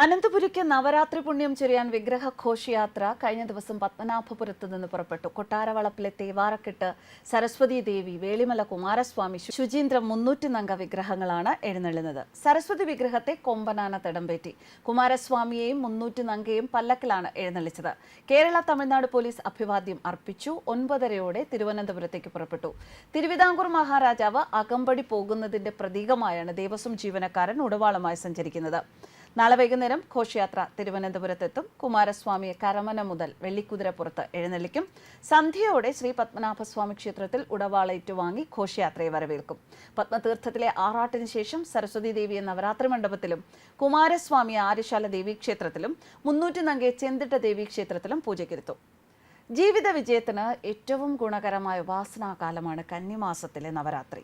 അനന്തപുരിക്ക് നവരാത്രി പുണ്യം ചൊരിയാൻ വിഗ്രഹ ഘോഷയാത്ര കഴിഞ്ഞ ദിവസം പത്മനാഭപുരത്ത് നിന്ന് പുറപ്പെട്ടു. കൊട്ടാരവളപ്പിലെ തേവാരക്കെട്ട് സരസ്വതി ദേവി, വേളിമല കുമാരസ്വാമി, ശുചീന്ദ്രം 300 അംഗ വിഗ്രഹങ്ങളാണ് എഴുന്നള്ളുന്നത്. സരസ്വതി വിഗ്രഹത്തെ കൊമ്പനാന തിടമ്പേറ്റി. കുമാരസ്വാമിയെയും 300 അംഗയും പല്ലക്കിലാണ് എഴുന്നള്ളിച്ചത്. കേരള തമിഴ്നാട് പോലീസ് അഭിവാദ്യം അർപ്പിച്ചു. 9:30 തിരുവനന്തപുരത്തേക്ക് പുറപ്പെട്ടു. തിരുവിതാംകൂർ മഹാരാജാവ് അകമ്പടി പോകുന്നതിന്റെ പ്രതീകമായാണ് ദേവസ്വം ജീവനക്കാരൻ ഉടവാളുമായി സഞ്ചരിക്കുന്നത്. നാളെ വൈകുന്നേരം ഘോഷയാത്ര തിരുവനന്തപുരത്തെത്തും. കുമാരസ്വാമിയെ കരമന മുതൽ വെള്ളിക്കുതിരപ്പുറത്ത് എഴുന്നള്ളിക്കും. സന്ധ്യയോടെ ശ്രീ പത്മനാഭസ്വാമി ക്ഷേത്രത്തിൽ ഉടവാൾ ഏറ്റുവാങ്ങി ഘോഷയാത്രയെ വരവേൽക്കും. പത്മതീർത്ഥത്തിലെ ആറാട്ടിന് ശേഷം സരസ്വതി ദേവിയെ നവരാത്രി മണ്ഡപത്തിലും കുമാരസ്വാമിയെ ആര്യശാല ദേവീക്ഷേത്രത്തിലും 300 അംഗയെ ചെന്തിട്ട ദേവീക്ഷേത്രത്തിലും പൂജയ്ക്കിരുത്തും. ജീവിത വിജയത്തിന് ഏറ്റവും ഗുണകരമായ ഉപാസനാകാലമാണ് കന്നിമാസത്തിലെ നവരാത്രി.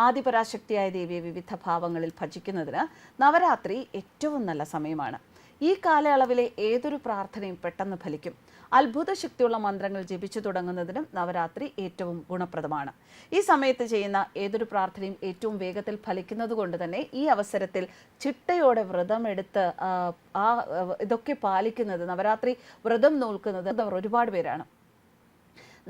ആദിപരാശക്തിയായ ദേവിയെ വിവിധ ഭാവങ്ങളിൽ ഭജിക്കുന്നതിന് നവരാത്രി ഏറ്റവും നല്ല സമയമാണ്. ഈ കാലയളവിലെ ഏതൊരു പ്രാർത്ഥനയും പെട്ടെന്ന് ഫലിക്കും. അത്ഭുത ശക്തിയുള്ള മന്ത്രങ്ങൾ ജപിച്ചു തുടങ്ങുന്നതിനും നവരാത്രി ഏറ്റവും ഗുണപ്രദമാണ്. ഈ സമയത്ത് ചെയ്യുന്ന ഏതൊരു പ്രാർത്ഥനയും ഏറ്റവും വേഗത്തിൽ ഫലിക്കുന്നത് കൊണ്ട് തന്നെ ഈ അവസരത്തിൽ ചിട്ടയോടെ വ്രതമെടുത്ത് ഇതൊക്കെ പാലിക്കുന്നത്, നവരാത്രി വ്രതം നോൽക്കുന്നത് ഒരുപാട് പേരാണ്.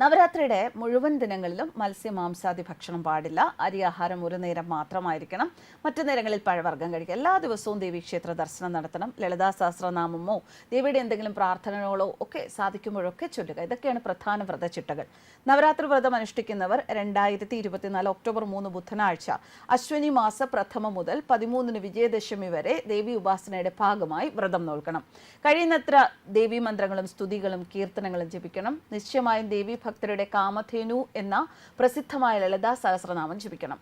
നവരാത്രിയുടെ മുഴുവൻ ദിനങ്ങളിലും മത്സ്യമാംസാദി ഭക്ഷണം പാടില്ല. അരിയാഹാരം ഒരു നേരം മാത്രമായിരിക്കണം. മറ്റു നേരങ്ങളിൽ പഴവർഗ്ഗം കഴിക്കുക. എല്ലാ ദിവസവും ദേവീക്ഷേത്ര ദർശനം നടത്തണം. ലളിതാ സഹസ്രനാമമോ ദേവിയുടെ എന്തെങ്കിലും പ്രാർത്ഥനകളോ ഒക്കെ സാധിക്കുമ്പോഴൊക്കെ ചൊല്ലുക. ഇതൊക്കെയാണ് പ്രധാന വ്രതചിട്ടകൾ. നവരാത്രി വ്രതം അനുഷ്ഠിക്കുന്നവർ 2024 ഒക്ടോബർ 3 ബുധനാഴ്ച അശ്വനി മാസ പ്രഥമ മുതൽ 13 വിജയദശമി വരെ ദേവി ഉപാസനയുടെ ഭാഗമായി വ്രതം നോൽക്കണം. കഴിയുന്നത്ര ദേവീ മന്ത്രങ്ങളും സ്തുതികളും കീർത്തനങ്ങളും ജപിക്കണം. നിശ്ചയമായും ദേവി ഭക്തരുടെ കാമധേനു എന്ന പ്രസിദ്ധമായ ലളിതാ സഹസ്രനാമം ജപിക്കണം.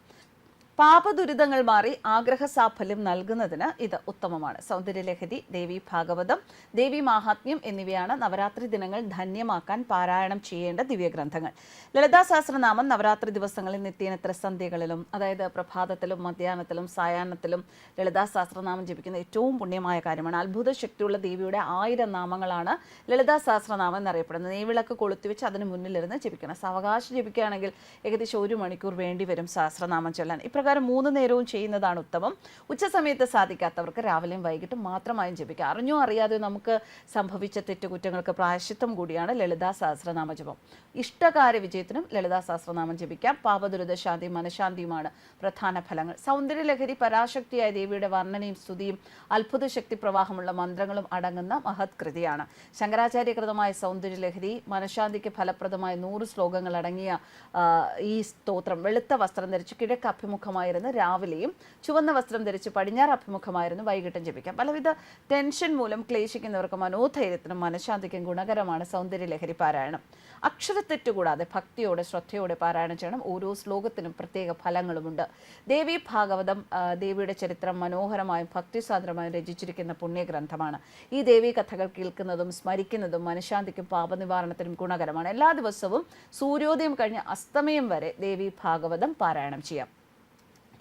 പാപദുരിതങ്ങൾ മാറി ആഗ്രഹ സാഫല്യം നൽകുന്നതിന് ഇത് ഉത്തമമാണ്. സൗന്ദര്യലഹരി, ദേവി ഭാഗവതം, ദേവി മാഹാത്മ്യം എന്നിവയാണ് നവരാത്രി ദിനങ്ങൾ ധന്യമാക്കാൻ പാരായണം ചെയ്യേണ്ട ദിവ്യഗ്രന്ഥങ്ങൾ. ലളിതാ സഹസ്രനാമം നവരാത്രി ദിവസങ്ങളിൽ നിത്യേന ത്രിസന്ധ്യകളിലും, അതായത് പ്രഭാതത്തിലും മധ്യാഹ്നത്തിലും സായാഹ്നത്തിലും ലളിതാ സഹസ്രനാമം ജപിക്കുന്ന ഏറ്റവും പുണ്യമായ കാര്യമാണ്. അത്ഭുത ശക്തിയുള്ള ദേവിയുടെ 1000 നാമങ്ങളാണ് ലളിതാ സഹസ്രനാമം എന്നറിയപ്പെടുന്നത്. നെയ്വിളക്ക് കൊളുത്തിവെച്ച് അതിന് മുന്നിലിരുന്ന് ജപിക്കണം. സാവകാശം ജപിക്കുകയാണെങ്കിൽ ഏകദേശം 1 മണിക്കൂർ വേണ്ടിവരും സഹസ്രനാമം ചൊല്ലാൻ. ഇപ്രകാരം 3 നേരവും ചെയ്യുന്നതാണ് ഉത്തമം. ഉച്ചസമയത്ത് സാധിക്കാത്തവർക്ക് രാവിലെയും വൈകിട്ടും മാത്രമായും ജപിക്കുക. അറിഞ്ഞോ അറിയാതെ നമുക്ക് സംഭവിച്ച തെറ്റുകുറ്റങ്ങൾക്ക് പ്രായശ്ചിത്തം കൂടിയാണ് ലളിതാ സഹസ്രനാമ ജപം. ഇഷ്ടകാര്യ വിജയത്തിനും ലളിതാ സഹസ്രനാമം ജപിക്കാം. പാപദുരിത ശാന്തിയും മനഃശാന്തിയുമാണ് പ്രധാന ഫലങ്ങൾ. സൗന്ദര്യലഹരി, പരാശക്തിയായ ദേവിയുടെ വർണ്ണനയും സ്തുതിയും അത്ഭുത ശക്തി പ്രവാഹമുള്ള മന്ത്രങ്ങളും അടങ്ങുന്ന മഹത് കൃതിയാണ്. ശങ്കരാചാര്യകൃതമായ സൗന്ദര്യലഹരി മനഃശാന്തിക്ക് ഫലപ്രദമായ 100 ശ്ലോകങ്ങൾ അടങ്ങിയ ഈ സ്തോത്രം വെളുത്ത വസ്ത്രം ധരിച്ച് കിഴക്ക് അഭിമുഖമായിരുന്നു രാവിലെയും, ചുവന്ന വസ്ത്രം ധരിച്ച് പടിഞ്ഞാറ് അഭിമുഖമായിരുന്നു വൈകിട്ടും ജപിക്കാം. പലവിധ ടെൻഷൻ മൂലം ക്ലേശിക്കുന്നവർക്ക് മനോധൈര്യത്തിനും മനഃശാന്തിക്കും ഗുണകരമാണ് സൗന്ദര്യലഹരി പാരായണം. അക്ഷരത്തെറ്റ് കൂടാതെ ഭക്തിയോടെ ശ്രദ്ധയോടെ പാരായണം ചെയ്യണം. ഓരോ ശ്ലോകത്തിനും പ്രത്യേക ഫലങ്ങളുമുണ്ട്. ദേവി ഭാഗവതം ദേവിയുടെ ചരിത്രം മനോഹരമായും ഭക്തിസാന്ദ്രമായും രചിച്ചിരിക്കുന്ന പുണ്യഗ്രന്ഥമാണ്. ഈ ദേവീ കഥകൾ കേൾക്കുന്നതും സ്മരിക്കുന്നതും മനഃശാന്തിക്കും പാപനിവാരണത്തിനും ഗുണകരമാണ്. എല്ലാ ദിവസവും സൂര്യോദയം കഴിഞ്ഞ് അസ്തമയം വരെ ദേവി ഭാഗവതം പാരായണം ചെയ്യാം.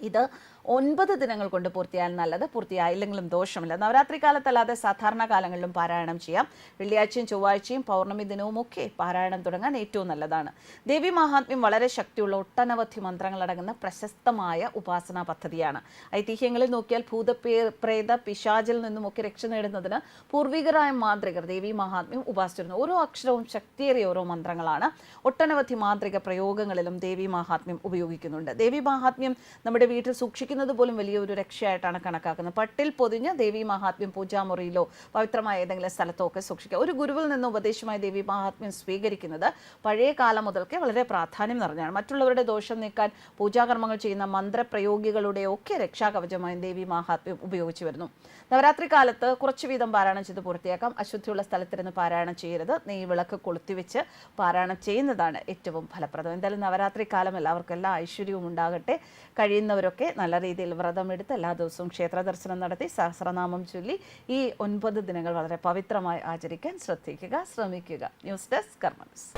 ഇത് 9 ദിനങ്ങൾ കൊണ്ട് പൂർത്തിയായാൽ നല്ലത്. പൂർത്തിയായില്ലെങ്കിലും ദോഷമില്ല. നവരാത്രി കാലത്തല്ലാതെ സാധാരണ കാലങ്ങളിലും പാരായണം ചെയ്യാം. വെള്ളിയാഴ്ചയും ചൊവ്വാഴ്ചയും പൗർണമി ദിനവും ഒക്കെ പാരായണം തുടങ്ങാൻ ഏറ്റവും നല്ലതാണ്. ദേവി മഹാത്മ്യം വളരെ ശക്തിയുള്ള ഒട്ടനവധി മന്ത്രങ്ങളടങ്ങുന്ന പ്രശസ്തമായ ഉപാസനാ പദ്ധതിയാണ്. ഐതിഹ്യങ്ങളിൽ നോക്കിയാൽ ഭൂതപ്രേത പിശാചിൽ നിന്നുമൊക്കെ രക്ഷ നേടുന്നതിന് പൂർവികരായ മാന്ത്രികർ ദേവി മഹാത്മ്യം ഉപാസിച്ചിരുന്നു. ഓരോ അക്ഷരവും ശക്തിയേറിയ ഓരോ മന്ത്രങ്ങളാണ്. ഒട്ടനവധി മാന്ത്രിക പ്രയോഗങ്ങളിലും ദേവി മഹാത്മ്യം ഉപയോഗിക്കുന്നുണ്ട്. ദേവി മഹാത്മ്യം നമ്മുടെ വീട്ടിൽ സൂക്ഷിക്കുന്നത് പോലും വലിയൊരു രക്ഷയായിട്ടാണ് കണക്കാക്കുന്നത്. പട്ടിൽ പൊതിഞ്ഞ് ദേവി മഹാത്മ്യം പൂജാമുറിയിലോ പവിത്രമായ ഏതെങ്കിലും സ്ഥലത്തോ ഒക്കെ സൂക്ഷിക്കുക. ഒരു ഗുരുവിൽ നിന്ന് ഉപദേശമായി ദേവി മഹാത്മ്യം സ്വീകരിക്കുന്നത് പഴയ കാലം മുതൽക്കേ വളരെ പ്രാധാന്യം നിറഞ്ഞാണ്. മറ്റുള്ളവരുടെ ദോഷം നീക്കാൻ പൂജാകർമ്മങ്ങൾ ചെയ്യുന്ന മന്ത്രപ്രയോഗികളുടെ ഒക്കെ രക്ഷാകവചമായി ദേവി മഹാത്മ്യം ഉപയോഗിച്ചു വരുന്നു. നവരാത്രി കാലത്ത് കുറച്ചു വീതം പാരായണം ചെയ്ത് പൂർത്തിയാക്കാം. അശുദ്ധിയുള്ള സ്ഥലത്തിരുന്ന് പാരായണം ചെയ്യരുത്. നെയ്വിളക്ക് കൊളുത്തിവെച്ച് പാരായണം ചെയ്യുന്നതാണ് ഏറ്റവും ഫലപ്രദം. എന്തായാലും നവരാത്രി കാലം എല്ലാവർക്കും എല്ലാ ഐശ്വര്യവും ഉണ്ടാകട്ടെ. കഴിയുന്നവരൊക്കെ നല്ല രീതിയിൽ വ്രതമെടുത്ത് എല്ലാ ദിവസവും ക്ഷേത്ര ദർശനം നടത്തി സഹസ്രനാമം ചൊല്ലി ഈ 9 ദിനങ്ങൾ വളരെ പവിത്രമായി ആചരിക്കാൻ ശ്രദ്ധിക്കുക, ശ്രമിക്കുക. ന്യൂസ് ഡെസ്ക് കർമ്മ ന്യൂസ്.